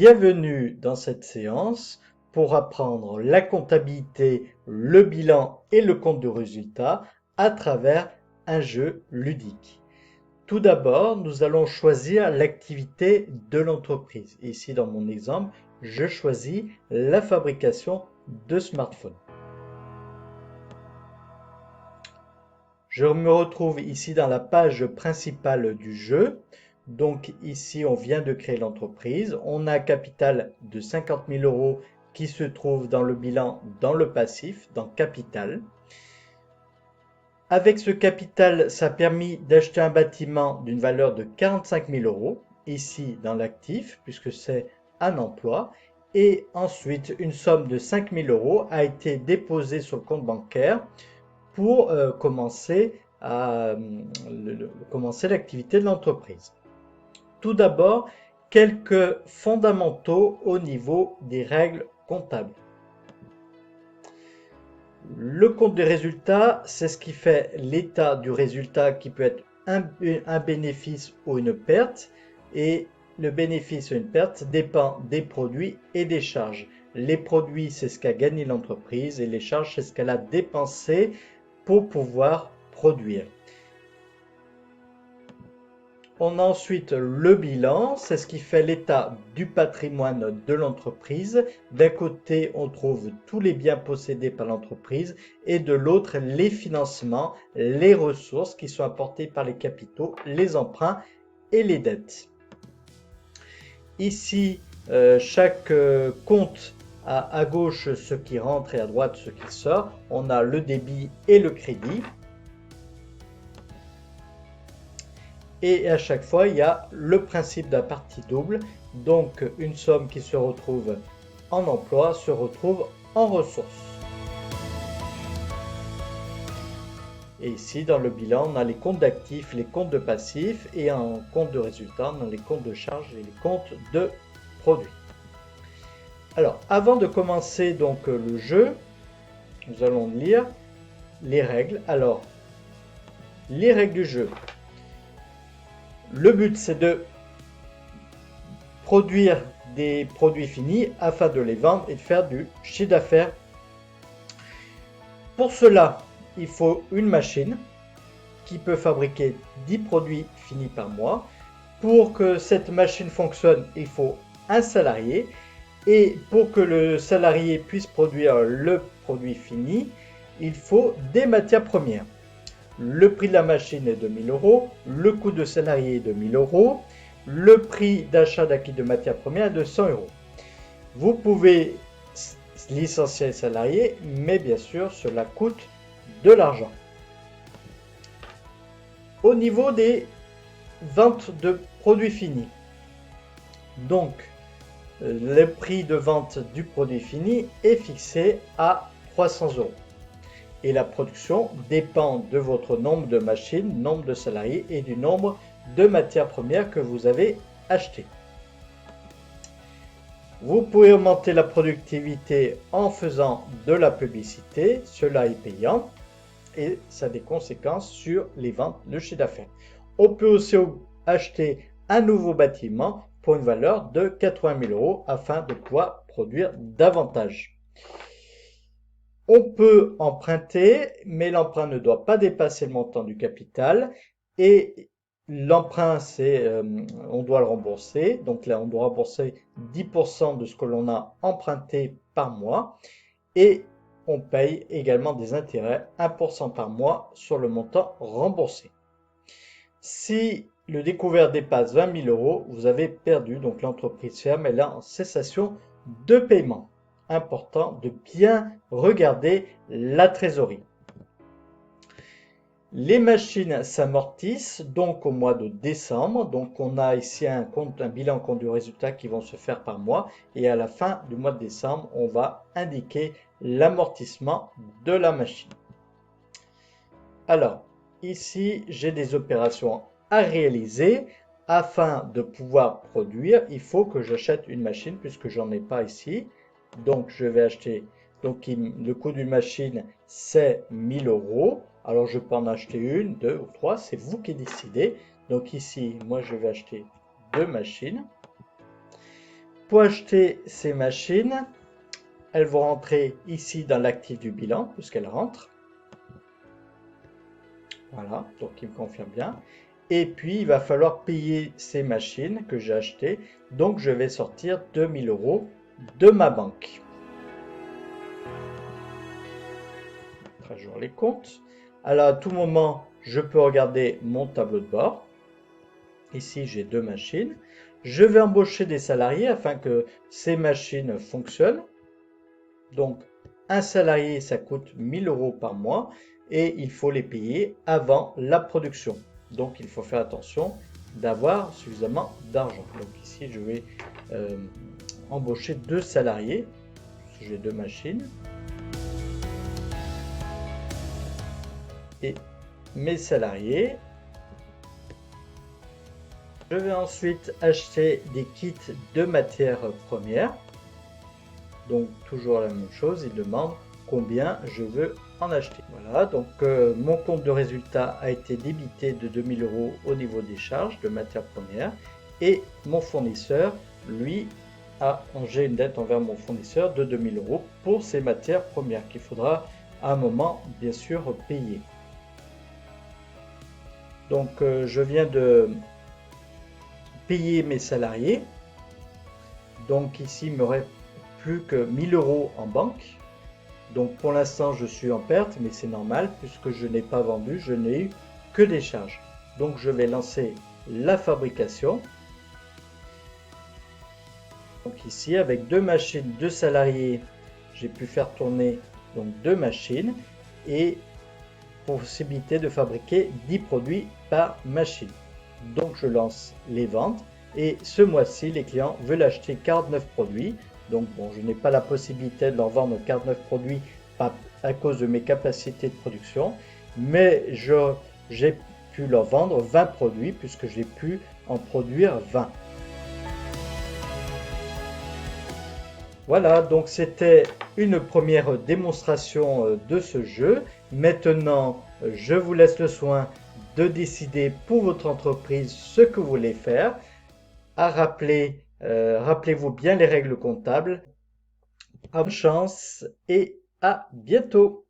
Bienvenue dans cette séance pour apprendre la comptabilité, le bilan et le compte de résultat à travers un jeu ludique. Tout d'abord, nous allons choisir l'activité de l'entreprise. Ici, dans mon exemple, je choisis la fabrication de smartphones. Je me retrouve ici dans la page principale du jeu. Donc ici, on vient de créer l'entreprise. On a un capital de 50 000 euros qui se trouve dans le bilan, dans le passif, dans capital. Avec ce capital, ça a permis d'acheter un bâtiment d'une valeur de 45 000 euros, ici dans l'actif, puisque c'est un emploi. Et ensuite, une somme de 5 000 euros a été déposée sur le compte bancaire pour commencer l'activité de l'entreprise. Tout d'abord, quelques fondamentaux au niveau des règles comptables. Le compte des résultats, c'est ce qui fait l'état du résultat qui peut être un bénéfice ou une perte. Et le bénéfice ou une perte dépend des produits et des charges. Les produits, c'est ce qu'a gagné l'entreprise et les charges, c'est ce qu'elle a dépensé pour pouvoir produire. On a ensuite le bilan, c'est ce qui fait l'état du patrimoine de l'entreprise. D'un côté, on trouve tous les biens possédés par l'entreprise et de l'autre, les financements, les ressources qui sont apportées par les capitaux, les emprunts et les dettes. Ici, chaque compte a à gauche ce qui rentre et à droite ce qui sort. On a le débit et le crédit. Et à chaque fois, il y a le principe de la partie double. Donc, une somme qui se retrouve en emploi se retrouve en ressources. Et ici, dans le bilan, on a les comptes d'actifs, les comptes de passifs et en compte de résultat, on a les comptes de charges et les comptes de produits. Alors, avant de commencer donc le jeu, nous allons lire les règles. Alors, les règles du jeu. Le but, c'est de produire des produits finis afin de les vendre et de faire du chiffre d'affaires. Pour cela, il faut une machine qui peut fabriquer 10 produits finis par mois. Pour que cette machine fonctionne, il faut un salarié. Et pour que le salarié puisse produire le produit fini, il faut des matières premières. Le prix de la machine est de 1 000 euros, le coût de salarié est de 1 000 euros, le prix d'achat d'acquis de matières premières est de 100 euros. Vous pouvez licencier les salariés, mais bien sûr, cela coûte de l'argent. Au niveau des ventes de produits finis, donc le prix de vente du produit fini est fixé à 300 euros. Et la production dépend de votre nombre de machines, nombre de salariés et du nombre de matières premières que vous avez achetées. Vous pouvez augmenter la productivité en faisant de la publicité, cela est payant et ça a des conséquences sur les ventes, le chiffre d'affaires. On peut aussi acheter un nouveau bâtiment pour une valeur de 80 000 euros afin de pouvoir produire davantage. On peut emprunter, mais l'emprunt ne doit pas dépasser le montant du capital. Et l'emprunt, on doit le rembourser. Donc là, on doit rembourser 10% de ce que l'on a emprunté par mois. Et on paye également des intérêts, 1% par mois sur le montant remboursé. Si le découvert dépasse 20 000 euros, vous avez perdu. Donc l'entreprise ferme, elle est en cessation de paiement. Important de bien regarder la trésorerie. Les machines s'amortissent donc au mois de décembre. Donc on a ici un bilan compte du résultat qui vont se faire par mois. Et à la fin du mois de décembre, on va indiquer l'amortissement de la machine. Alors, ici, j'ai des opérations à réaliser. Afin de pouvoir produire, il faut que j'achète une machine puisque j'en ai pas ici. Donc, je vais acheter. Donc, le coût d'une machine, c'est 1 000 euros. Alors, je peux en acheter une, deux ou trois. C'est vous qui décidez. Donc, ici, moi, je vais acheter deux machines. Pour acheter ces machines, elles vont rentrer ici dans l'actif du bilan, puisqu'elles rentrent. Voilà, donc il me confirme bien. Et puis, il va falloir payer ces machines que j'ai achetées. Donc, je vais sortir 2000 euros de ma banque. Mettre à jour les comptes. Alors, à tout moment, je peux regarder mon tableau de bord. Ici, j'ai 2 machines. Je vais embaucher des salariés afin que ces machines fonctionnent. Donc, un salarié, ça coûte 1000 euros par mois et il faut les payer avant la production. Donc, il faut faire attention d'avoir suffisamment d'argent. Donc, ici, je vais embaucher 2 salariés. J'ai 2 machines. Et mes salariés. Je vais ensuite acheter des kits de matières premières. Donc toujours la même chose, il demande combien je veux en acheter. Voilà, donc mon compte de résultat a été débité de 2000 euros au niveau des charges de matières premières et mon fournisseur, lui, j'ai une dette envers mon fournisseur de 2000 euros pour ces matières premières qu'il faudra à un moment bien sûr payer. Donc je viens de payer mes salariés. Donc ici il me reste plus que 1000 euros en banque. Donc pour l'instant je suis en perte, mais c'est normal puisque je n'ai pas vendu, je n'ai eu que des charges. Donc je vais lancer la fabrication. Donc ici avec 2 machines, 2 salariés, j'ai pu faire tourner donc 2 machines et possibilité de fabriquer 10 produits par machine. Donc je lance les ventes et ce mois-ci les clients veulent acheter 49 produits. Donc bon, je n'ai pas la possibilité de leur vendre 49 produits à cause de mes capacités de production, mais j'ai pu leur vendre 20 produits puisque j'ai pu en produire 20. Voilà, donc c'était une première démonstration de ce jeu. Maintenant, je vous laisse le soin de décider pour votre entreprise ce que vous voulez faire. Rappelez-vous bien les règles comptables. Bonne chance et à bientôt.